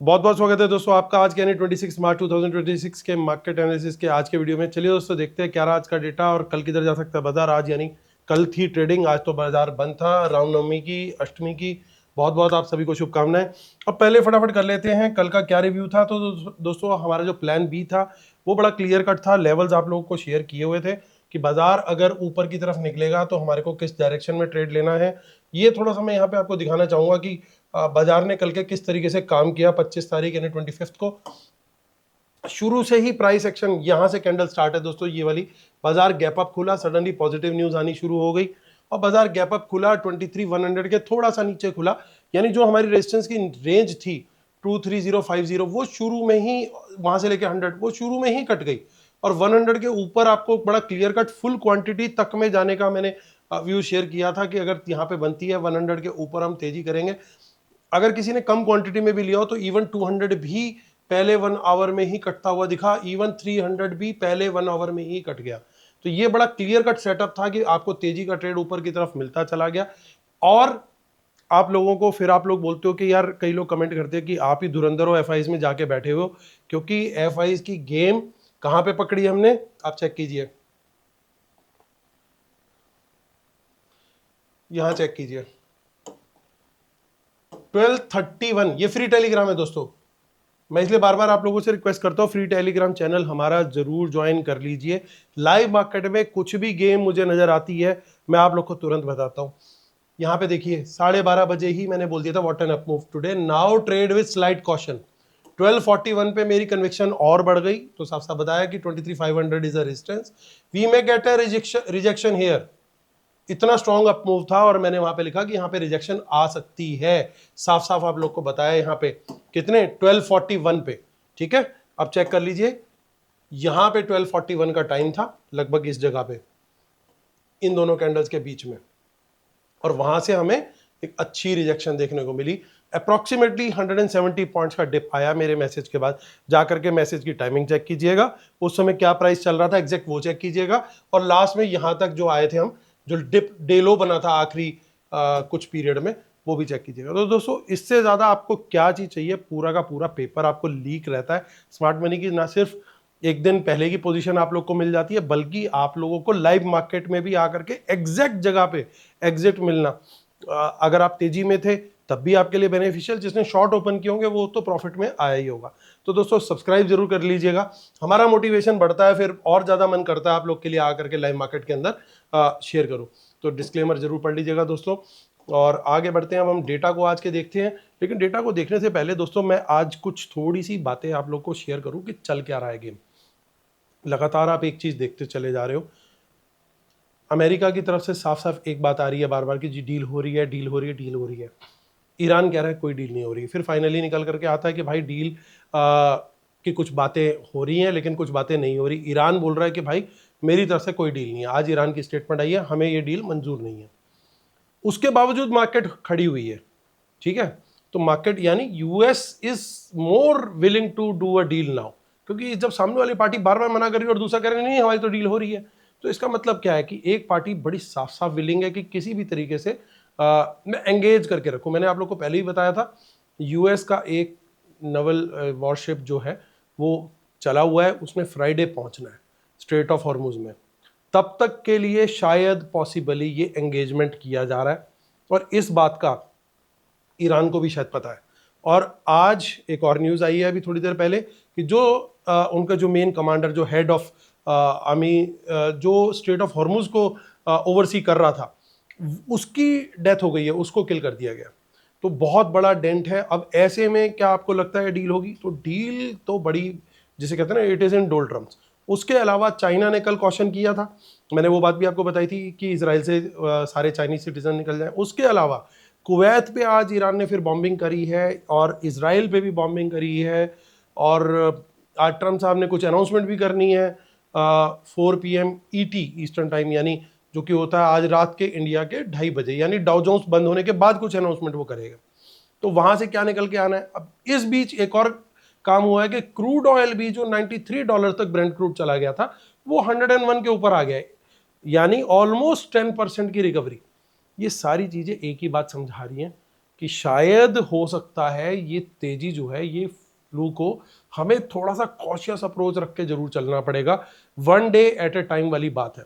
बहुत बहुत स्वागत है दोस्तों आपका आज के यानी 26 मार्च 2026 के मार्केट एनालिसिस के आज के वीडियो में। चलिए दोस्तों देखते हैं क्या रहा आज का डेटा और कल किधर जा सकता है बाजार। आज यानी कल थी ट्रेडिंग, आज तो बाजार बंद था। रामनवमी की, अष्टमी की बहुत बहुत आप सभी को शुभकामनाएं। अब पहले फटाफट कर लेते हैं कल का क्या रिव्यू था। तो दोस्तों हमारा जो प्लान बी था वो बड़ा क्लियर कट था। लेवल्स आप लोगों को शेयर किए हुए थे कि बाजार अगर ऊपर की तरफ निकलेगा तो हमारे को किस डायरेक्शन में ट्रेड लेना है। ये थोड़ा सा मैं यहाँ पे आपको दिखाना चाहूंगा कि बाजार ने कल के किस तरीके से काम किया। 25 तारीख यानी 25 को शुरू से ही प्राइस एक्शन, यहां से कैंडल स्टार्ट है दोस्तों। ये वाली बाजार गैप अप खुला, सडनली पॉजिटिव न्यूज आनी शुरू हो गई और बाजार गैप अप खुला 23,100 के थोड़ा सा नीचे खुला। यानी जो हमारी रेजिस्टेंस की रेंज थी 23050 वो शुरू में ही, वहां से लेके 100 वो शुरू में ही कट गई और 100 के ऊपर आपको बड़ा क्लियर कट फुल क्वांटिटी तक में जाने का मैंने व्यू शेयर किया था कि अगर यहाँ पे बनती है 100 के ऊपर हम तेजी करेंगे। अगर किसी ने कम क्वांटिटी में भी लिया हो तो इवन 200 भी पहले 1 आवर में ही कटता हुआ दिखा, इवन 300 भी पहले 1 आवर में ही कट गया। तो ये बड़ा क्लियर कट सेटअप था कि आपको तेजी का ट्रेड ऊपर की तरफ मिलता चला गया। और आप लोगों को फिर आप लोग बोलते हो कि यार, कई लोग कमेंट करते हैं कि आप ही धुरंधर हो, एफआईज में जाके बैठे हो, क्योंकि एफआईज की गेम कहां पे पकड़ी हमने, आप चेक कीजिए, यहां चेक कीजिए 1231। ये फ्री टेलीग्राम है दोस्तों। मैं इसलिए बार बार आप लोगों से रिक्वेस्ट करता हूं, फ्री टेलीग्राम चैनल हमारा जरूर ज्वाइन कर लीजिए। लाइव मार्केट में कुछ भी गेम मुझे नजर आती है मैं आप लोग को तुरंत बताता हूं। यहां पे देखिए 12:30 बजे ही मैंने बोल दिया था what an up move today, now trade with slight caution. 1241 पे मेरी कन्विक्शन और बढ़ गई तो साफ साफ बताया कि 23,500 is a resistance, we may get a rejection here. इतना स्ट्रॉन्ग अप मूव था और मैंने वहां पे लिखा कि यहाँ पे रिजेक्शन आ सकती है। साफ साफ आप लोग को बताया यहाँ पे कितने, 1241 पे। ठीक है, अब चेक कर लीजिए, यहां पे 1241 का टाइम था लगभग इस जगह पे, इन दोनों कैंडल्स के बीच में, और वहां से हमें एक अच्छी रिजेक्शन देखने को मिली। अप्रॉक्सीमेटली 170 पॉइंट्स का डिप आया मेरे मैसेज के बाद। जाकर के मैसेज की टाइमिंग चेक कीजिएगा, उस समय क्या प्राइस चल रहा था एग्जैक्ट वो चेक कीजिएगा, और लास्ट में यहां तक जो आए थे हम, जो डिप डेलो बना था आखिरी कुछ पीरियड में, वो भी चेक कीजिएगा। तो दोस्तों इससे ज्यादा आपको क्या चीज चाहिए, पूरा का पूरा पेपर आपको लीक रहता है स्मार्ट मनी की। ना सिर्फ एक दिन पहले की पोजीशन आप लोग को मिल जाती है, बल्कि आप लोगों को लाइव मार्केट में भी आकर के एग्जैक्ट जगह पे एग्जिट मिलना। अगर आप तेजी में थे तब भी आपके लिए बेनिफिशियल, जिसने शॉर्ट ओपन किए होंगे वो तो प्रॉफिट में आया ही होगा। तो दोस्तों सब्सक्राइब जरूर कर लीजिएगा, हमारा मोटिवेशन बढ़ता है, फिर और ज्यादा मन करता है आप लोग के लिए आकर के लाइव मार्केट के अंदर शेयर करूं। तो डिस्क्लेमर जरूर पढ़ लीजिएगा दोस्तों। और आगे बढ़ते हैं, अब हम डेटा को आज के देखते हैं। लेकिन डेटा को देखने से पहले दोस्तों मैं आज कुछ थोड़ी सी बातें आप लोग को शेयर करूं कि चल क्या रहा है गेम। लगातार आप एक चीज देखते चले जा रहे हो, अमेरिका की तरफ से साफ साफ एक बात आ रही है बार बार कि जी डील हो रही है, डील हो रही है, डील हो रही है। ईरान कह रहा है कोई डील नहीं हो रही। फिर फाइनली निकल करके आता है कि भाई डील की कुछ बातें हो रही हैं लेकिन कुछ बातें नहीं हो रही। ईरान बोल रहा है कि भाई मेरी तरफ से कोई डील नहीं है। आज ईरान की स्टेटमेंट आई है, हमें ये डील मंजूर नहीं है। उसके बावजूद मार्केट खड़ी हुई है। ठीक है, तो मार्केट यानी US is more willing to do a deal now, क्योंकि जब सामने वाली पार्टी बार बार मना कर रही है और दूसरा कह रहे नहीं हमारी तो डील हो रही है, तो इसका मतलब क्या है कि एक पार्टी बड़ी साफ साफ विलिंग है कि किसी भी तरीके से मैं एंगेज करके रखूं। मैंने आप लोग को पहले ही बताया था, यूएस का एक नवल वॉरशिप जो है वो चला हुआ है, उसमें फ्राइडे पहुंचना है स्ट्रेट ऑफ हॉर्मुज में। तब तक के लिए शायद पॉसिबली ये एंगेजमेंट किया जा रहा है, और इस बात का ईरान को भी शायद पता है। और आज एक और न्यूज़ आई है अभी थोड़ी देर पहले कि जो उनका जो मेन कमांडर, जो हेड ऑफ आर्मी, जो स्ट्रेट ऑफ हॉर्मुज को ओवरसी कर रहा था, उसकी डेथ हो गई है, उसको किल कर दिया गया। तो बहुत बड़ा डेंट है। अब ऐसे में क्या आपको लगता है डील होगी? तो डील तो बड़ी, जिसे कहते हैं ना, इट इज इन डोल्ट्रम्स। उसके अलावा चाइना ने कल कॉशन किया था, मैंने वो बात भी आपको बताई थी कि इजराइल से सारे चाइनीज सिटीजन निकल जाए। उसके अलावा कुवैत पे आज ईरान ने फिर बॉम्बिंग करी है और इजराइल पे भी बॉम्बिंग करी है। और आज ट्रम्प साहब ने कुछ अनाउंसमेंट भी करनी है 4 PM ET ईस्टर्न टाइम, यानी जो कि होता है आज रात के इंडिया के 2:30 बजे, यानी डाउ जोन्स बंद होने के बाद कुछ अनाउंसमेंट वो करेगा। तो वहां से क्या निकल के आना है। अब इस बीच एक और काम हुआ है कि क्रूड ऑयल भी जो $93 तक ब्रेंट क्रूड चला गया था वो 101 के ऊपर आ गया है, यानी ऑलमोस्ट 10% की रिकवरी। ये सारी चीजें एक ही बात समझा रही हैं कि शायद हो सकता है ये तेजी जो है ये फ्लू को हमें थोड़ा सा कॉशियस अप्रोच रख के जरूर चलना पड़ेगा, one day at A time वाली बात है।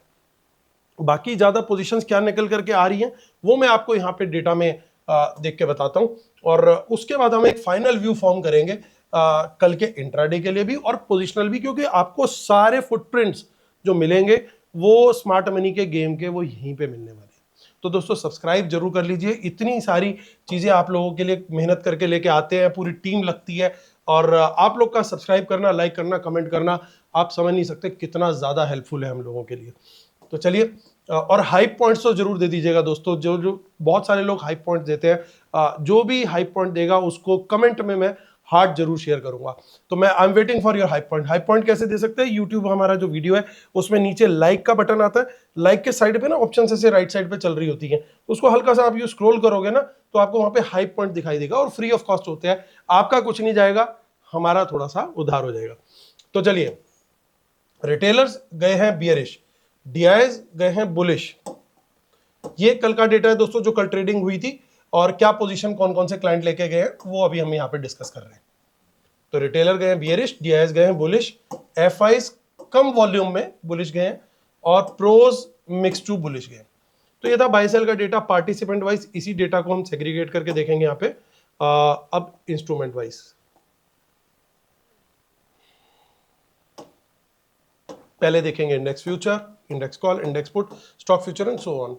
बाकी ज्यादा पोजीशंस क्या निकल करके आ रही हैं वो मैं आपको यहाँ पे डेटा में देख के बताता हूँ, और उसके बाद हम एक फाइनल व्यू फॉर्म करेंगे कल के इंट्राडे के लिए भी और पोजिशनल भी, क्योंकि आपको सारे फुटप्रिंट्स जो मिलेंगे वो स्मार्ट मनी के गेम के वो यहीं पे मिलने वाले हैं। तो दोस्तों सब्सक्राइब जरूर कर लीजिए, इतनी सारी चीजें आप लोगों के लिए मेहनत करके लेके आते हैं, पूरी टीम लगती है, और आप लोग का सब्सक्राइब करना, लाइक करना, कमेंट करना, आप समझ नहीं सकते कितना ज्यादा हेल्पफुल है हम लोगों के लिए। तो चलिए, और हाइप पॉइंट्स तो जरूर दे दीजिएगा दोस्तों, जो जो बहुत सारे लोग हाइप पॉइंट देते हैं, जो भी हाइप पॉइंट देगा उसको कमेंट में मैं हार्ट जरूर शेयर करूंगा। तो मैं I am waiting for your hype point. Hype point कैसे दे सकते हैं, यूट्यूब हमारा जो वीडियो है उसमें नीचे लाइक का बटन आता है, लाइक के साइड पे ना ऑप्शन से राइट साइड पे चल रही होती है, उसको हल्का सा आप यू स्क्रॉल करोगे ना तो आपको वहां पे हाइप पॉइंट दिखाई देगा, और फ्री ऑफ कॉस्ट होते हैं, आपका कुछ नहीं जाएगा, हमारा थोड़ा सा उधार हो जाएगा। तो चलिए, रिटेलर्स गए हैं बियरिश, डीआईज गए हैं बुलिश। ये कल का डेटा है दोस्तों जो कल ट्रेडिंग हुई थी, और क्या पोजीशन कौन कौन से क्लाइंट लेके गए हैं वो अभी हम यहाँ पे डिस्कस कर रहे हैं। तो रिटेलर गए हैं बियरिश, डीआईज गए हैं बुलिश, एफआईज कम वॉल्यूम में बुलिश गए हैं, और प्रोज मिक्स टू बुलिश गए। तो ये था बाय सेल का डेटा पार्टिसिपेंट वाइज। इसी डेटा को हम सेग्रीगेट करके देखेंगे यहाँ पे अब इंस्ट्रूमेंट वाइज। पहले देखेंगे index future, index call, index put, stock future and so on.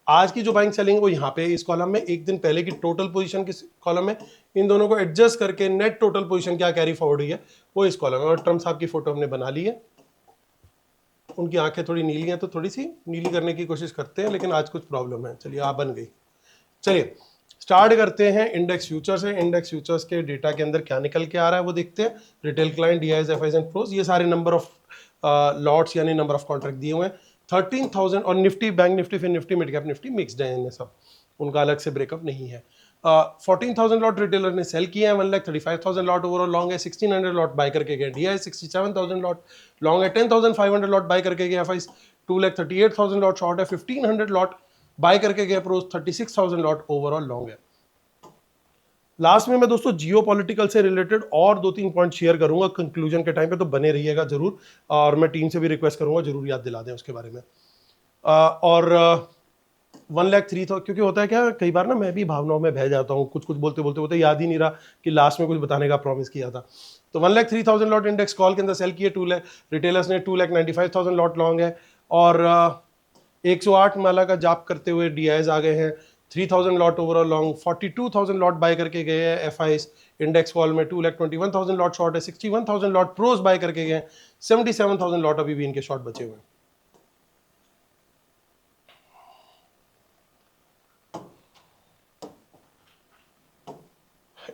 आज की जो बाइंग सेलिंग है वो यहाँ पे इस कॉलम में, एक दिन पहले की टोटल पोजीशन किस कॉलम में, इन दोनों को एडजस्ट करके नेट टोटल पोजीशन क्या कैरी फॉरवर्ड हुई है वो इस कॉलम में। और ट्रम्प साहब की फोटो हमने बना ली है, उनकी आंखें थोड़ी नीली हैं तो थोड़ी सी नीली करने की कोशिश करते हैं, लेकिन आज कुछ प्रॉब्लम है। चलिए आप बन गई। चलिए स्टार्ट करते हैं इंडेक्स फ्यूचर से। इंडेक्स फ्यूचर्स के डेटा के अंदर क्या निकल के आ रहा है वो देखते हैं। Retail client, DIs, FIs and pros, ये सारे नंबर ऑफ लॉट्स यानी नंबर ऑफ कॉन्ट्रैक्ट दिए हुए हैं। 13,000 और निफ्टी, बैंक निफ्टी, फिर Nifty, mid cap Nifty mixed है इनमें सब, उनका अलग से ब्रेकअप नहीं है। 14,000 लॉट रिटेलर ने सेल किया है, 1,35,000 लॉट ओवरऑल लॉन्ग है, 1,600 लॉट बाय करके गए डीआई, 67,000 लॉट लॉन्ग है, 10,500 लॉट बाय करके गए एफआई, 2,38,000 लॉट शॉर्ट है, 1,500 लॉट बाय करके गए प्रोज, 36,000 लॉट ओवरऑल लॉन्ग है। लास्ट में मैं दोस्तों जियो पॉलिटिकल से रिलेटेड और 2-3 पॉइंट शेयर करूंगा कंक्लूजन के टाइम पे, तो बने रहिएगा जरूर, और मैं टीम से भी रिक्वेस्ट करूंगा जरूर याद दिला दें उसके बारे में। और 1,03,000, क्योंकि होता है क्या, कई बार ना मैं भी भावनाओं में बह जाता हूँ, कुछ कुछ बोलते बोलते बोलते याद ही नहीं रहा कि लास्ट में कुछ बताने का प्रॉमिस किया था। तो 1,03,000 लॉट इंडेक्स कॉल के अंदर सेल किए, 2 लाख रिटेलर्स ने, 2,95,000 लॉट लॉन्ग है, और 108 माला का जाप करते हुए डीआईज आ गए हैं, 3,000 lot overall long, 42,000 lot buy करके गए हैं एफआईज। इंडेक्स कॉल में 2,21,000 लॉट शॉर्ट है, 61,000 लॉट प्रोज बाय करके गए, 77,000 लॉट अभी भी इनके शॉर्ट बचे हुए हैं।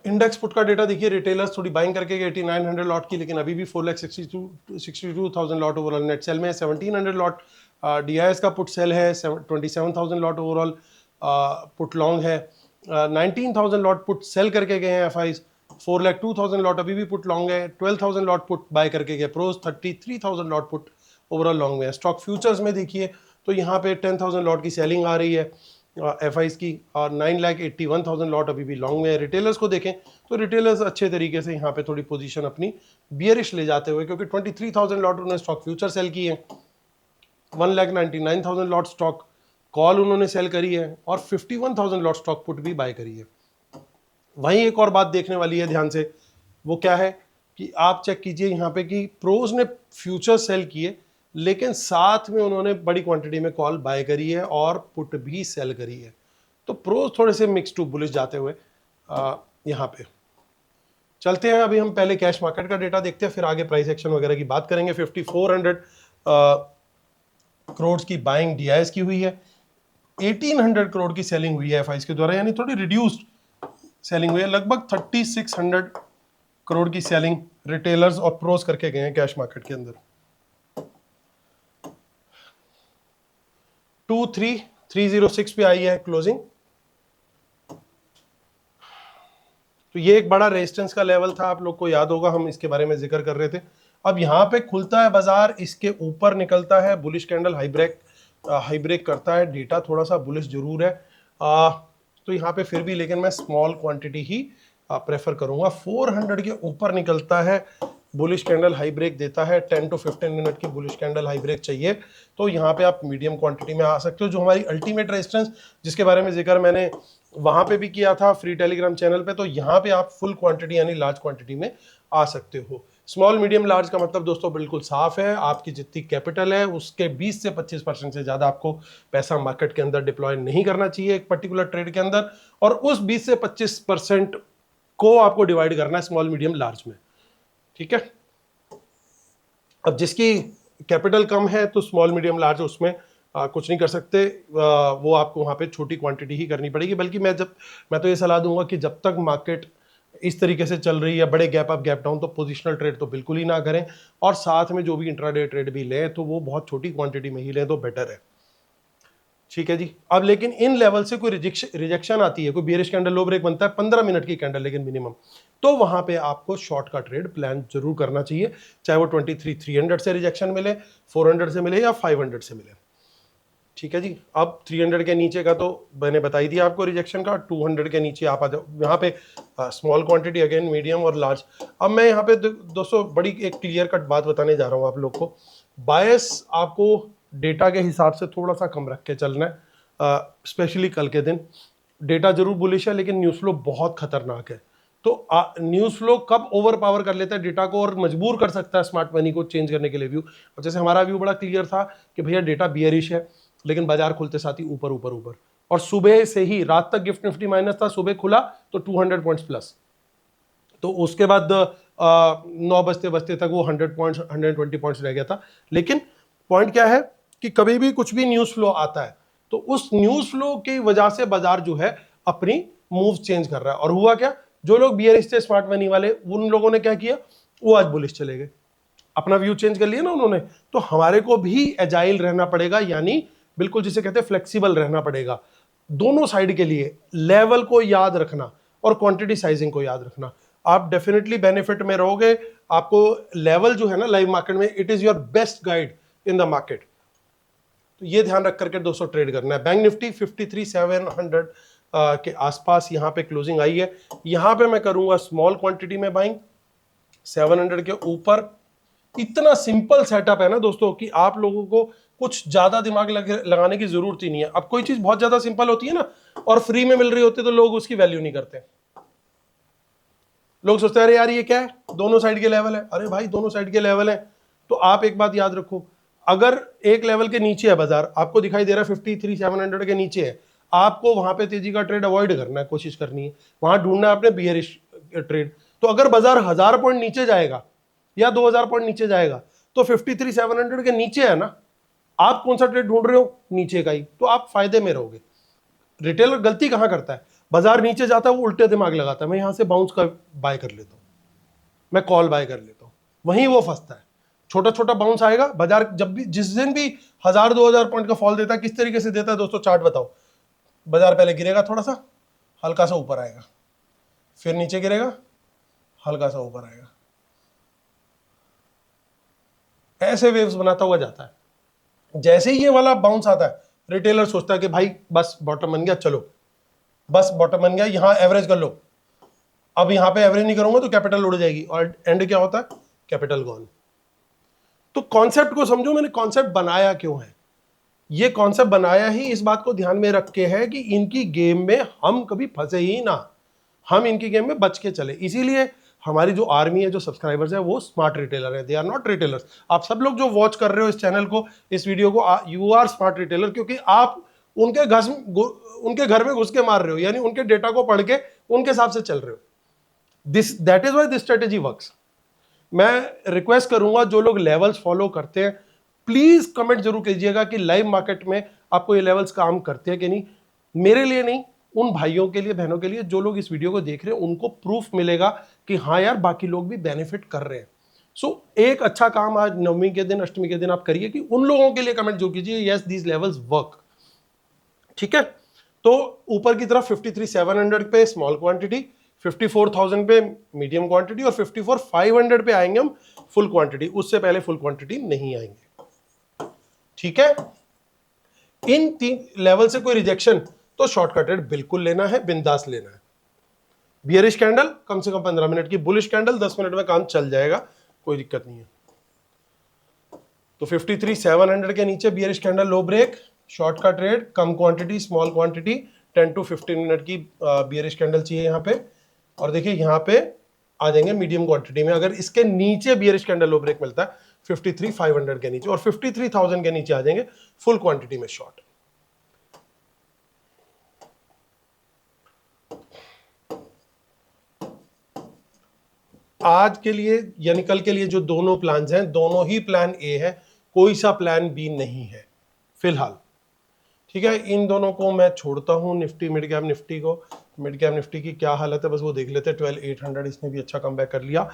इंडेक्स पुट का डेटा देखिए, रिटेलर्स थोड़ी बाइंग करके गए 8,900 लॉट की, लेकिन अभी भी 4,62,000 लॉट ओवरऑल नेट सेल में, 1,700 लॉट डीआईएस का पुट सेल है, 27,000 लॉट ओवरऑल पुट लॉन्ग है, 19,000 लॉट पुट सेल करके गए हैं एफआईज, 4,02,000 लॉट अभी भी पुट लॉन्ग है, 12,000 लॉट पुट बाय करके गए pros, 33,000 lot put overall long में है। स्टॉक फ्यूचर्स में देखिए तो यहाँ पे 10,000 लॉट की सेलिंग आ रही है एफआईज की, और 9,81,000 लॉट अभी भी लॉन्ग में है। रिटेलर्स को देखें तो रिटेलर्स अच्छे तरीके से यहाँ पे थोड़ी पोजीशन अपनी बियरिश ले जाते हुए, क्योंकि 23,000 लॉट उन्होंने स्टॉक फ्यूचर सेल की है, 1,99,000 लॉट स्टॉक कॉल उन्होंने सेल करी है, और 51,000 लॉट स्टॉक पुट भी बाय करी है। वहीं एक और बात देखने वाली है ध्यान से, वो क्या है कि आप चेक कीजिए यहाँ पे कि प्रोज ने फ्यूचर सेल किए, लेकिन साथ में उन्होंने बड़ी क्वांटिटी में कॉल बाय करी है और पुट भी सेल करी है। तो प्रोज थोड़े से मिक्स टू बुलिश जाते हुए यहाँ पे चलते हैं। अभी हम पहले कैश मार्केट का डेटा देखते हैं, फिर आगे प्राइस एक्शन वगैरह की बात करेंगे। 5,400 करोड़ की बाइंग डीआईएस की हुई है, 1,800 करोड़ की सेलिंग हुई है एफआईज के द्वारा, यानी थोड़ी रिड्यूस्ड सेलिंग हुई है। लगभग 3,600 करोड़ की सेलिंग रिटेलर्स और प्रोज करके गए हैं कैश मार्केट के अंदर। 2,306 पे आई है क्लोजिंग। तो ये एक बड़ा रेजिस्टेंस का लेवल था, आप लोग को याद होगा हम इसके बारे में जिक्र कर रहे थे। अब यहाँ पे खुलता है बाजार, इसके ऊपर निकलता है बुलिश कैंडल, हाई ब्रेक करता है, डेटा थोड़ा सा बुलिश जरूर है। तो यहाँ पे फिर भी लेकिन मैं स्मॉल क्वांटिटी ही प्रेफर करूंगा। 400 के ऊपर निकलता है, बुलिश कैंडल हाई ब्रेक देता है, 10 to 15 मिनट की बुलिश कैंडल हाई ब्रेक चाहिए, तो यहाँ पे आप मीडियम क्वांटिटी में आ सकते हो। जो हमारी अल्टीमेट रेजिस्टेंस जिसके बारे में जिक्र मैंने वहां पे भी किया था फ्री टेलीग्राम चैनल पे, तो यहाँ पे आप फुल क्वांटिटी यानी लार्ज क्वांटिटी में आ सकते हो। स्मॉल मीडियम लार्ज का मतलब दोस्तों बिल्कुल साफ है, आपकी जितनी कैपिटल है उसके 20 से 25% से ज्यादा आपको पैसा मार्केट के अंदर डिप्लॉय नहीं करना चाहिए एक पर्टिकुलर ट्रेड के अंदर, और उस 20 से 25% को आपको डिवाइड करना है स्मॉल मीडियम लार्ज में, ठीक है। अब जिसकी कैपिटल कम है तो स्मॉल मीडियम लार्ज उसमें कुछ नहीं कर सकते, वो आपको वहां पे छोटी क्वांटिटी ही करनी पड़ेगी। बल्कि मैं तो ये सलाह दूंगा कि जब तक मार्केट इस तरीके से चल रही है, बड़े गैप अप गैप डाउन, तो पोजिशनल ट्रेड तो बिल्कुल ही ना करें, और साथ में जो भी इंट्राडे ट्रेड भी लें तो वो बहुत छोटी क्वांटिटी में ही लें तो बेटर है, ठीक है जी। अब लेकिन इन लेवल से कोई रिजेक्शन आती है, कोई बेरिश कैंडल लो ब्रेक बनता है 15 मिनट की कैंडल लेकिन मिनिमम, तो वहां पे आपको शॉर्ट का ट्रेड प्लान जरूर करना चाहिए, चाहे वो 23,300 से रिजेक्शन मिले, 400 से मिले या 500 से मिले, ठीक है जी। अब 300 के नीचे का तो मैंने बता ही दिया आपको रिजेक्शन का, 200 के नीचे आप आ जाओ, यहाँ पे स्मॉल क्वांटिटी अगेन मीडियम और लार्ज। अब मैं यहाँ पे दोस्तों बड़ी एक क्लियर कट बात बताने जा रहा हूँ आप लोग को। बायस आपको डेटा के हिसाब से थोड़ा सा कम रख के चलना है, स्पेशली कल के दिन डेटा जरूर बुलिश है लेकिन न्यूज़ फ्लो बहुत खतरनाक है। तो न्यूज़ फ्लो कब ओवर पावर कर लेता है डेटा को और मजबूर कर सकता है स्मार्ट मनी को चेंज करने के लिए व्यू। और जैसे हमारा व्यू बड़ा क्लियर था कि भैया डेटा बियरिश है, लेकिन बाजार खुलते साथ ही ऊपर ऊपर ऊपर, और सुबह से ही रात तक गिफ्ट निफ्टी माइनस था, सुबह खुला तो 200 पॉइंट्स प्लस, तो उसके बाद 9 बजते बजते तक वो 100 पॉइंट्स 120 पॉइंट्स रह गया था। लेकिन पॉइंट क्या है कि कभी भी कुछ भी न्यूज़ फ्लो आता है तो उस न्यूज़ फ्लो की वजह से बाजार जो है अपनी मूव चेंज कर रहा है। और हुआ क्या, जो लोग बियरिश थे स्मार्ट मनी वाले, उन लोगों ने क्या किया, वो आज बुलिश चले गए, अपना व्यू चेंज कर लिया ना उन्होंने। तो हमारे को भी एजाइल रहना पड़ेगा, यानी बिल्कुल जिसे कहते हैं फ्लेक्सिबल रहना पड़ेगा दोनों साइड के लिए। लेवल को याद रखना और क्वांटिटी साइजिंग को याद रखना, आप डेफिनेटली बेनिफिट में रहोगे। आपको लेवल जो है ना लाइव मार्केट में, it is your best guide in the market, तो ये ध्यान रख करके दोस्तों ट्रेड करना है। बैंक निफ्टी 53,700 के आसपास यहाँ पे क्लोजिंग आई है, यहाँ पे मैं करूंगा स्मॉल क्वांटिटी में बाइंग 700 के ऊपर। इतना सिंपल सेटअप है ना दोस्तों कि आप लोगों को कुछ ज्यादा दिमाग लगाने की जरूरत ही नहीं है। अब कोई चीज बहुत ज्यादा सिंपल होती है ना और फ्री में मिल रही होती है तो लोग उसकी वैल्यू नहीं करते। लोग सोचते हैं अरे यार ये क्या है, दोनों साइड के लेवल है। अरे भाई दोनों साइड के लेवल है, तो आप एक बात याद रखो, अगर एक लेवल के नीचे है बाजार, आपको दिखाई दे रहा है 53,700 के नीचे है, आपको वहां पे तेजी का ट्रेड अवॉइड करना है, कोशिश करनी है, वहां ढूंढना है अपने बियरिश ट्रेड। तो अगर बाजार 1000 पॉइंट नीचे जाएगा या 2000 पॉइंट नीचे जाएगा तो 53,700 के नीचे है ना, आप कौन सा ट्रेड ढूंढ रहे हो, नीचे का ही, तो आप फायदे में रहोगे। रिटेलर गलती कहां करता है, बाजार नीचे जाता है वो उल्टे दिमाग लगाता है, मैं यहां से बाउंस का बाय कर लेता हूं, मैं कॉल बाय कर लेता हूं, वहीं वो फंसता है। छोटा छोटा बाउंस आएगा, बाजार जब भी जिस दिन भी 1000-2000 पॉइंट का फॉल देता है, किस तरीके से देता है दोस्तों, चार्ट बताओ। बाजार पहले गिरेगा, थोड़ा सा हल्का सा ऊपर आएगा, फिर नीचे गिरेगा, हल्का सा ऊपर आएगा, ऐसे वेव्स बनाता हुआ जाता है। जैसे ही ये वाला बाउंस आता है, रिटेलर सोचता है कि भाई बस बॉटम बन गया, चलो बस बॉटम बन गया, यहां एवरेज कर लो, अब यहां पे एवरेज नहीं करूंगा तो कैपिटल उड़ जाएगी, और एंड क्या होता है, कैपिटल गॉन। तो कॉन्सेप्ट को समझो, मैंने कॉन्सेप्ट बनाया क्यों है। ये कॉन्सेप्ट बनाया ही इस बात को ध्यान में रख के है कि इनकी गेम में हम कभी फंसे ही ना, हम इनकी गेम में बच के चले। इसीलिए हमारी जो आर्मी है, जो सब्सक्राइबर्स है, वो स्मार्ट रिटेलर है, दे आर नॉट रिटेलर्स। आप सब लोग जो वॉच कर रहे हो इस चैनल को, इस वीडियो को, यू आर स्मार्ट रिटेलर, क्योंकि आप उनके घर में घुस के मार रहे हो, यानी उनके डेटा को पढ़ के उनके हिसाब से चल रहे हो। That is why this strategy works. मैं रिक्वेस्ट करूंगा जो लोग लेवल्स फॉलो करते हैं, प्लीज कमेंट जरूर कीजिएगा कि लाइव मार्केट में आपको ये लेवल्स काम करते हैं कि नहीं। मेरे लिए नहीं, उन भाइयों के लिए, बहनों के लिए जो लोग इस वीडियो को देख रहे हैं, उनको प्रूफ मिलेगा कि हाँ यार बाकी लोग भी बेनिफिट कर रहे हैं। सो एक अच्छा काम आज नवमी के दिन, अष्टमी के दिन आप करिए कि उन लोगों के लिए कमेंट जो कीजिए, यस दीज लेवल्स वर्क, ठीक है। तो ऊपर की तरफ 53,700 पे स्मॉल क्वांटिटी, 54,000 पे मीडियम क्वांटिटी और 54,500 पे आएंगे हम फुल क्वांटिटी, उससे पहले फुल क्वांटिटी नहीं आएंगे, ठीक है। इन 3 लेवल से कोई रिजेक्शन तो शॉर्ट का ट्रेड बिल्कुल लेना है, बिंदास लेना है। बियरिश कैंडल कम से कम 15 मिनट की, बुलिश कैंडल 10 मिनट में काम चल जाएगा, कोई दिक्कत नहीं है। तो 53,700 के नीचे बियरिश कैंडल, लो ब्रेक, शॉर्ट का trade, come quantity, small quantity, 10 to 15 minute की बियरिश कैंडल चाहिए यहाँ पे। और देखिए यहाँ पे आ जाएंगे मीडियम क्वांटिटी में, अगर इसके नीचे बियरिश कैंडल लो ब्रेक मिलता है 53,500 के नीचे और 53,000 के नीचे आ जाएंगे फुल क्वांटिटी में शॉर्ट। आज के लिए यानी कल के लिए जो दोनों प्लान्स हैं, दोनों ही प्लान ए है, कोई सा प्लान बी नहीं है फिलहाल। ठीक है, इन दोनों को मैं छोड़ता हूं। निफ्टी मिड कैप निफ्टी को, मिड कैप निफ्टी की क्या हालत है बस वो देख लेते हैं। 12,800 इसने भी अच्छा कमबैक कर लिया।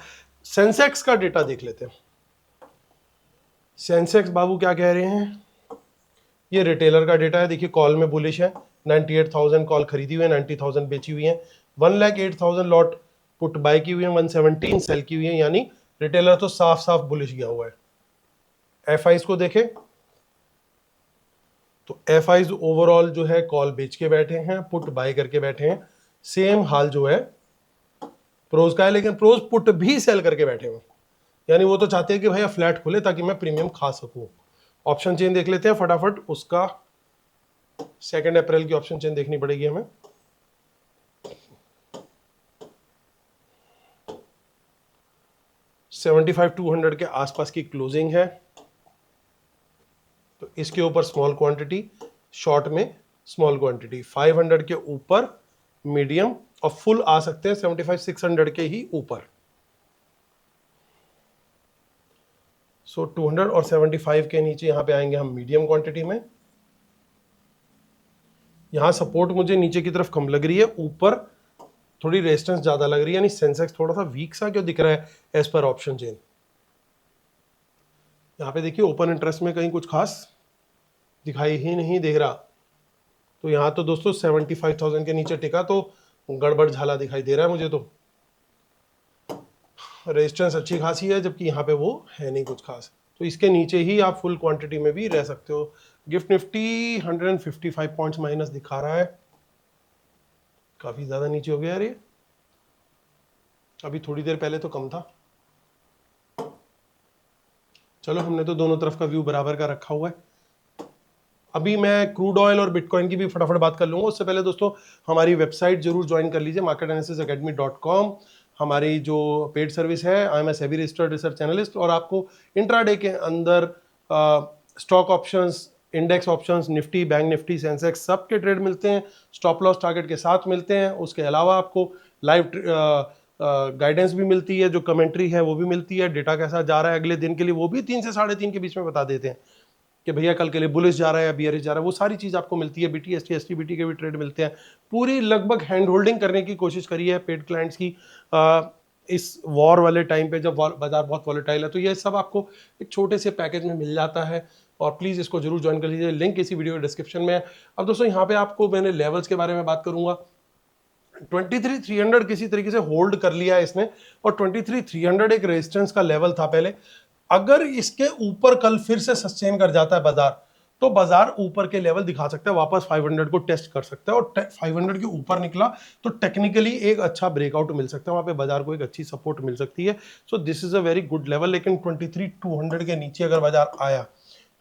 सेंसेक्स का डेटा देख लेते हैं। सेंसेक्स बाबू क्या कह रहे हैं, ये रिटेलर का डेटा है। देखिए कॉल में बुलिश है, 98,000 कॉल खरीदी हुई है, 90,000 बेची हुई है, 1,08,000 लॉट पुट बाय की हुई है, 117 सेल की हुई है, यानी रिटेलर तो साफ साफ बुलिश गया हुआ है। एफआईज को देखें तो एफआईज ओवरऑल जो है कॉल बेच के बैठे हैं, पुट बाय करके बैठे हैं। सेम हाल जो है प्रोज का है, लेकिन प्रोज पुट भी सेल करके बैठे हैं, यानी वो तो चाहते हैं कि भैया फ्लैट खुले ताकि मैं प्रीमियम खा सकूं। ऑप्शन चेन देख लेते हैं फटाफट, उसका 2 अप्रैल की ऑप्शन चेन देखनी पड़ेगी हमें। $75,200 के आसपास की क्लोजिंग है, तो इसके ऊपर स्मॉल क्वांटिटी, शॉर्ट में स्मॉल क्वांटिटी, 500 के ऊपर मीडियम और फुल आ सकते हैं 75,600 के ही ऊपर। सो 200 और 75 के नीचे यहां पे आएंगे हम मीडियम क्वांटिटी में। यहां सपोर्ट मुझे नीचे की तरफ कम लग रही है, ऊपर थोड़ी रेजिस्टेंस ज्यादा लग रही है, यानी सेंसेक्स थोड़ा सा वीक सा क्यों दिख रहा है एज पर ऑप्शन चेन। यहां पे देखिए ओपन इंटरेस्ट में कहीं कुछ खास दिखाई ही नहीं दे रहा, तो यहां तो दोस्तों 75,000 के नीचे टिका तो गड़बड़ झाला दिखाई दे रहा है मुझे। तो रेजिस्टेंस अच्छी खासी है, जबकि यहाँ पे वो है नहीं कुछ खास, तो इसके नीचे ही आप फुल क्वांटिटी में भी रह सकते हो। गिफ्ट निफ्टी 155 पॉइंट्स माइनस दिखा रहा है, काफी ज्यादा नीचे हो गया यार ये, अभी थोड़ी देर पहले तो कम था। चलो हमने तो दोनों तरफ का व्यू बराबर का रखा हुआ है। अभी मैं क्रूड ऑयल और बिटकॉइन की भी फटाफट बात कर लूंगा। उससे पहले दोस्तों हमारी वेबसाइट जरूर ज्वाइन कर लीजिए, marketanalysis.academy.com। हमारी जो पेड सर्विस है, I am a SEBI registered research analyst, और आपको इंट्राडे के अंदर stock options, index options, Nifty, bank Nifty, Sensex सब के ट्रेड मिलते हैं, स्टॉप लॉस टारगेट के साथ मिलते हैं। उसके अलावा आपको लाइव गाइडेंस भी मिलती है, जो कमेंट्री है वो भी मिलती है, डेटा कैसा जा रहा है अगले दिन के लिए वो भी 3 से 3.5 के बीच में बता देते हैं कि भैया कल के लिए बुलिश जा रहा है या बियरिश जा रहा है, वो सारी चीज़ आपको मिलती है। बीटी एसटी एसटी बीटी के भी ट्रेड मिलते हैं। पूरी लगभग हैंड होल्डिंग करने की कोशिश करी है पेड क्लाइंट्स की इस वॉर वाले टाइम पे, जब बाजार बहुत वॉलेटाइल है, तो ये सब आपको एक छोटे से पैकेज में मिल जाता है, और प्लीज़ इसको जरूर ज्वाइन कर लीजिए। लिंक इसी वीडियो के डिस्क्रिप्शन में है। अब दोस्तों यहाँ पे आपको मैंने लेवल्स के बारे में बात करूंगा। 23,300 किसी तरीके से होल्ड कर लिया है इसने, और 23,300 एक रेजिस्टेंस का लेवल था पहले। अगर इसके ऊपर कल फिर से सस्टेन कर जाता है बाजार, तो बाजार ऊपर के लेवल दिखा सकता है, वापस 500 को टेस्ट कर सकता है, और 500 के ऊपर निकला तो टेक्निकली एक अच्छा ब्रेकआउट मिल सकता है, वहां पे बाजार को एक अच्छी सपोर्ट मिल सकती है। So this is a very good level. लेकिन 23,200 के नीचे अगर बाजार आया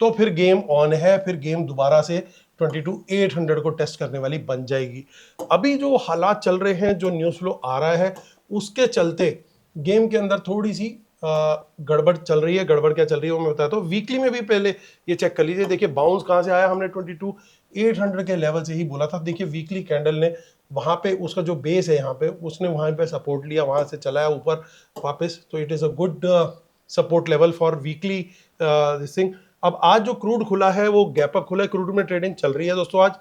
तो फिर गेम ऑन है, फिर गेम दोबारा से 22,800 को टेस्ट करने वाली बन जाएगी। अभी जो हालात चल रहे हैं, जो न्यूज़ फ्लो आ रहा है, उसके चलते गेम के अंदर थोड़ी सी गड़बड़ चल रही है। गड़बड़ क्या चल रही है वो मैं बताता हूँ। वीकली में भी पहले ये चेक कर लीजिए। देखिए बाउंस कहाँ से आया, हमने 22,800 के लेवल से ही बोला था। देखिए वीकली कैंडल ने वहां पे उसका जो बेस है यहाँ पे, उसने वहां पे सपोर्ट लिया, वहां से चलाया ऊपर वापस, तो it is a good support level for weekly this thing. अब आज जो क्रूड खुला है वो गैप अप खुला है, क्रूड में ट्रेडिंग चल रही है दोस्तों। आज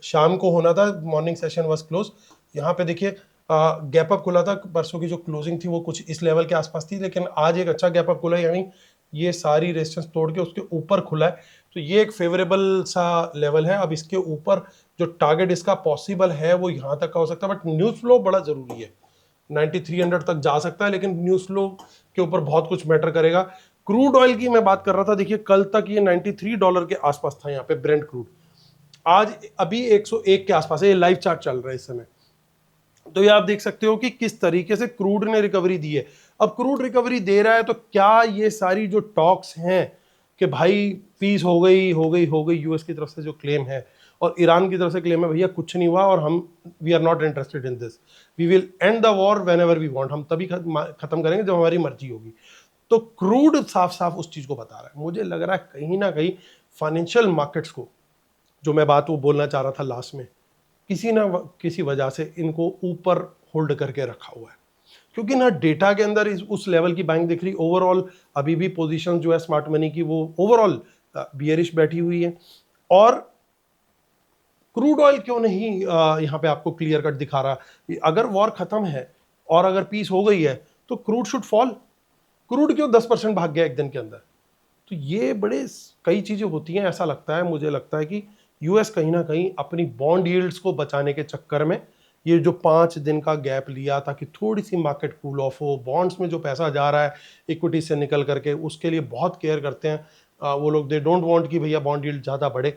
शाम को होना था, मॉर्निंग सेशन वाज क्लोज। यहाँ पे देखिए गैप अप खुला था, परसों की जो क्लोजिंग थी वो कुछ इस लेवल के आसपास थी, लेकिन आज एक अच्छा गैप अप खुला है, यानी ये सारी रेजिस्टेंस तोड़ के उसके ऊपर खुला है, तो ये एक फेवरेबल सा लेवल है। अब इसके ऊपर जो टारगेट इसका पॉसिबल है वो यहाँ तक का हो सकता है, बट न्यूज़ फ्लो बड़ा जरूरी है। 9300 तक जा सकता है, लेकिन न्यूज़ फ्लो के ऊपर बहुत कुछ मैटर करेगा। क्रूड ऑयल की मैं बात कर रहा था, देखिए कल तक ये $93 के आसपास था यहाँ पे ब्रेंट क्रूड। आज अभी 101 के आसपास है, ये लाइव चार्ट चल रहा है इस समय। तो ये आप देख सकते हो कि किस तरीके से क्रूड ने रिकवरी दी है। अब क्रूड रिकवरी दे रहा है तो क्या ये सारी जो टॉक्स हैं कि भाई पीस हो गई यूएस की तरफ से जो क्लेम है और ईरान की तरफ से क्लेम है भैया कुछ नहीं हुआ और हम we are not interested in this, we will end the war whenever we want, हम तभी खत्म करेंगे जब हमारी मर्जी होगी। तो क्रूड साफ साफ उस चीज को बता रहा है। मुझे लग रहा है कहीं ना कहीं फाइनेंशियल मार्केट्स को, जो मैं बात वो बोलना चाह रहा था लास्ट में, किसी ना किसी वजह से इनको ऊपर होल्ड करके रखा हुआ है, क्योंकि ना डेटा के अंदर उस लेवल की बाइंग दिख रही। ओवरऑल अभी भी पोजीशन जो है स्मार्ट मनी की वो ओवरऑल बियरिश बैठी हुई है। और क्रूड ऑयल क्यों नहीं यहाँ पे आपको क्लियर कट दिखा रहा? अगर वॉर खत्म है और अगर पीस हो गई है तो क्रूड शुड फॉल। क्रूड क्यों 10% भाग गया एक दिन के अंदर? तो ये बड़े कई चीजें होती हैं। ऐसा लगता है, मुझे लगता है कि यूएस कहीं ना कहीं अपनी बॉन्ड यील्ड्स को बचाने के चक्कर में ये जो 5 दिन का गैप लिया ताकि थोड़ी सी मार्केट कूल ऑफ हो, बॉन्ड्स में जो पैसा जा रहा है इक्विटी से निकल करके, उसके लिए बहुत केयर करते हैं वो लोग। दे डोंट वांट कि भैया बॉन्ड यील्ड ज़्यादा बढ़े।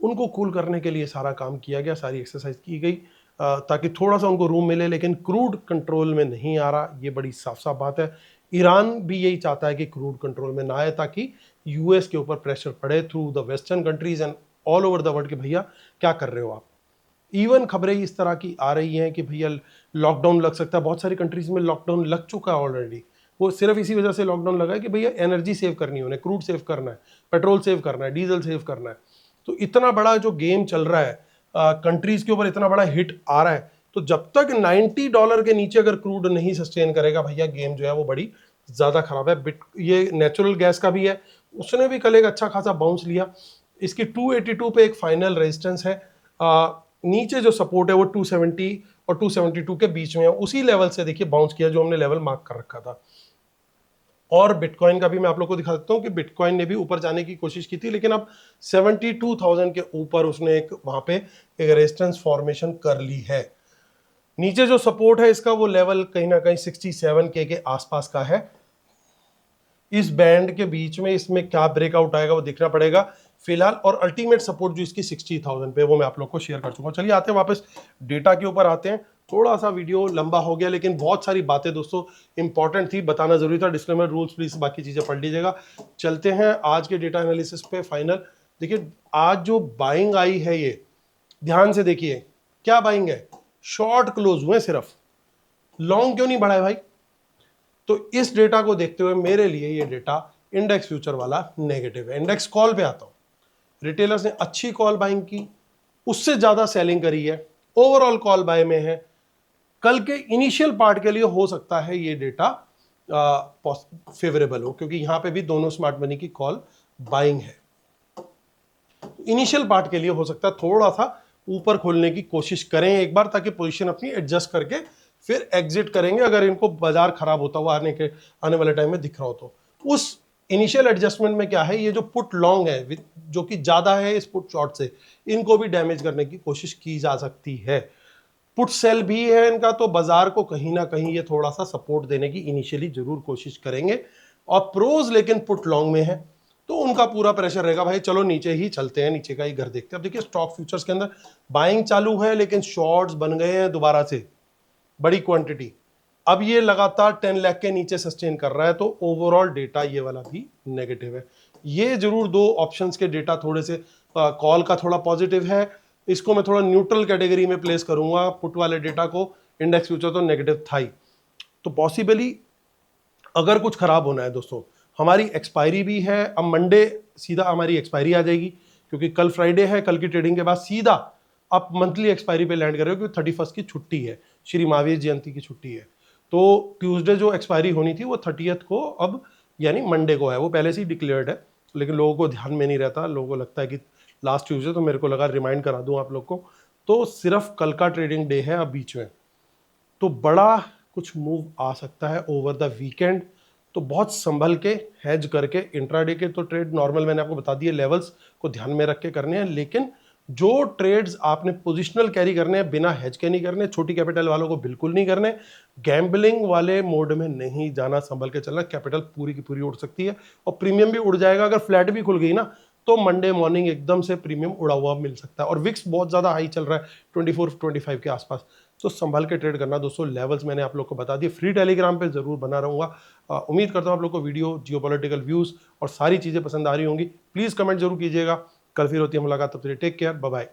उनको कूल करने के लिए सारा काम किया गया, सारी एक्सरसाइज की गई ताकि थोड़ा सा उनको रूम मिले। लेकिन क्रूड कंट्रोल में नहीं आ रहा, ये बड़ी साफ साफ बात है। ईरान भी यही चाहता है कि क्रूड कंट्रोल में ना आए ताकि यूएस के ऊपर प्रेशर पड़े through the western countries and all over the world कि भैया क्या कर रहे हो आप। इवन खबरें इस तरह की आ रही हैं कि भैया लॉकडाउन लग सकता है। बहुत सारी कंट्रीज में लॉकडाउन लग चुका है ऑलरेडी। वो सिर्फ इसी वजह से लॉकडाउन लगा है कि भैया एनर्जी सेव करनी है उन्हें, क्रूड सेव करना है, पेट्रोल सेव करना है, डीजल सेव करना है। तो इतना बड़ा जो गेम चल रहा है, कंट्रीज के ऊपर इतना बड़ा हिट आ रहा है, तो जब तक $90 के नीचे अगर क्रूड नहीं सस्टेन करेगा भैया, गेम जो है वो बड़ी ज्यादा खराब है। ये नेचुरल गैस का भी है, उसने भी कल एक अच्छा खासा बाउंस लिया। इसकी 282 पे एक फाइनल रेजिस्टेंस है। नीचे जो सपोर्ट है वो 270 और 272 के बीच में है। उसी लेवल से देखिए बाउंस किया जो हमने लेवल मार्क कर रखा था। और बिटकॉइन का भी मैं आप लोगों को दिखा देता हूं कि बिटकॉइन ने भी ऊपर जाने की कोशिश की थी, लेकिन अब 72,000 के ऊपर उसने एक वहां पे एक रेजिस्टेंस फॉर्मेशन कर ली है। नीचे जो सपोर्ट है इसका वो लेवल कहीं ना कहीं 67K के आसपास का है। इस बैंड के बीच में इसमें क्या ब्रेकआउट आएगा वो देखना पड़ेगा फिलहाल। और अल्टीमेट सपोर्ट जो इसकी 60,000 पे, वो मैं आप लोग को शेयर कर चुका हूं। चलिए आते हैं वापस डेटा के ऊपर आते हैं। थोड़ा सा वीडियो लंबा हो गया, लेकिन बहुत सारी बातें दोस्तों इंपॉर्टेंट थी, बताना जरूरी था। डिस्क्लेमर, रूल्स प्लीज बाकी चीजें पढ़ लीजिएगा। चलते हैं आज के डेटा एनालिसिस पे फाइनल। देखिए आज जो बाइंग आई है, ये ध्यान से देखिए क्या बाइंग है। शॉर्ट क्लोज हुए सिर्फ, लॉन्ग क्यों नहीं बढ़ा है भाई? तो इस डेटा को देखते हुए मेरे लिए ये डेटा इंडेक्स फ्यूचर वाला नेगेटिव है। इंडेक्स कॉल पे आता हूं, रिटेलर्स ने अच्छी कॉल बाइंग की, उससे ज्यादा सेलिंग करी है, ओवरऑल कॉल बाय में है। कल के इनिशियल पार्ट के लिए हो सकता है ये डेटा फेवरेबल हो, क्योंकि यहां पे भी दोनों स्मार्ट मनी की कॉल बाइंग है। इनिशियल पार्ट के लिए हो सकता है थोड़ा सा ऊपर खोलने की कोशिश करें एक बार, ताकि पोजीशन अपनी एडजस्ट करके फिर एग्जिट करेंगे अगर इनको बाजार खराब होता हुआ आने वाले टाइम में दिख रहा हो तो। उस इनिशियल एडजस्टमेंट में क्या है, ये जो पुट लॉन्ग है जो कि ज्यादा है इस पुट शॉर्ट से, इनको भी डैमेज करने की कोशिश की जा सकती है। पुट सेल भी है इनका, तो बाजार को कहीं ना कहीं ये थोड़ा सा सपोर्ट देने की इनिशियली जरूर कोशिश करेंगे। और प्रोज लेकिन पुट लॉन्ग में है, तो उनका पूरा प्रेशर रहेगा भाई चलो नीचे ही चलते हैं, नीचे का ही घर देखते हैं। अब देखिए स्टॉक फ्यूचर्स के अंदर बाइंग चालू है, लेकिन शॉर्ट्स बन गए हैं दोबारा से बड़ी क्वांटिटी। अब ये लगातार 10 लाख के नीचे सस्टेन कर रहा है, तो ओवरऑल डेटा ये वाला भी नेगेटिव है। ये जरूर दो ऑप्शंस के डेटा थोड़े से, कॉल का थोड़ा पॉजिटिव है, इसको मैं थोड़ा न्यूट्रल कैटेगरी में प्लेस करूंगा। पुट वाले डेटा को, इंडेक्स फ्यूचर तो नेगेटिव था ही। तो पॉसिबली अगर कुछ खराब होना है दोस्तों, हमारी एक्सपायरी भी है। अब मंडे सीधा हमारी एक्सपायरी आ जाएगी, क्योंकि कल फ्राइडे है, कल की ट्रेडिंग के बाद सीधा आप मंथली एक्सपायरी पे लैंड कर रहे हो, क्योंकि 31 की छुट्टी है, श्री महावीर जयंती की छुट्टी है। तो ट्यूसडे जो एक्सपायरी होनी थी वो 30th को, अब यानी मंडे को है। वो पहले से ही डिक्लेयर्ड है, लेकिन लोगों को ध्यान में नहीं रहता, लोगों को लगता है कि लास्ट ट्यूसडे, तो मेरे को लगा रिमाइंड करा दूं आप लोग को। तो सिर्फ कल का ट्रेडिंग डे है अब बीच में, तो बड़ा कुछ मूव आ सकता है ओवर द वीकेंड। तो बहुत संभल के हेज करके, इंट्राडे के तो ट्रेड नॉर्मल मैंने आपको बता दिए, लेवल्स को ध्यान में रख के करने हैं। लेकिन जो ट्रेड्स आपने पोजिशनल कैरी करने हैं, बिना हेज के नहीं करने, छोटी कैपिटल वालों को बिल्कुल नहीं करने, गैम्बलिंग वाले मोड में नहीं जाना, संभल के चलना। कैपिटल पूरी की पूरी उड़ सकती है और प्रीमियम भी उड़ जाएगा। अगर फ्लैट भी खुल गई ना, तो मंडे मॉर्निंग एकदम से प्रीमियम उड़ा हुआ मिल सकता है। और विक्स बहुत ज़्यादा हाई चल रहा है 24-25 के आसपास, तो संभल के ट्रेड करना दोस्तों। लेवल्स मैंने आप लोग को बता दिए। फ्री टेलीग्राम पे ज़रूर बना रहूँगा। उम्मीद करता हूँ आप लोग को वीडियो, जियोपॉलिटिकल व्यूज़ और सारी चीज़ें पसंद आ रही होंगी। प्लीज़ कमेंट जरूर कीजिएगा। कल फिर होती है मुलाकात, तब तक टेक केयर, बाय बाय।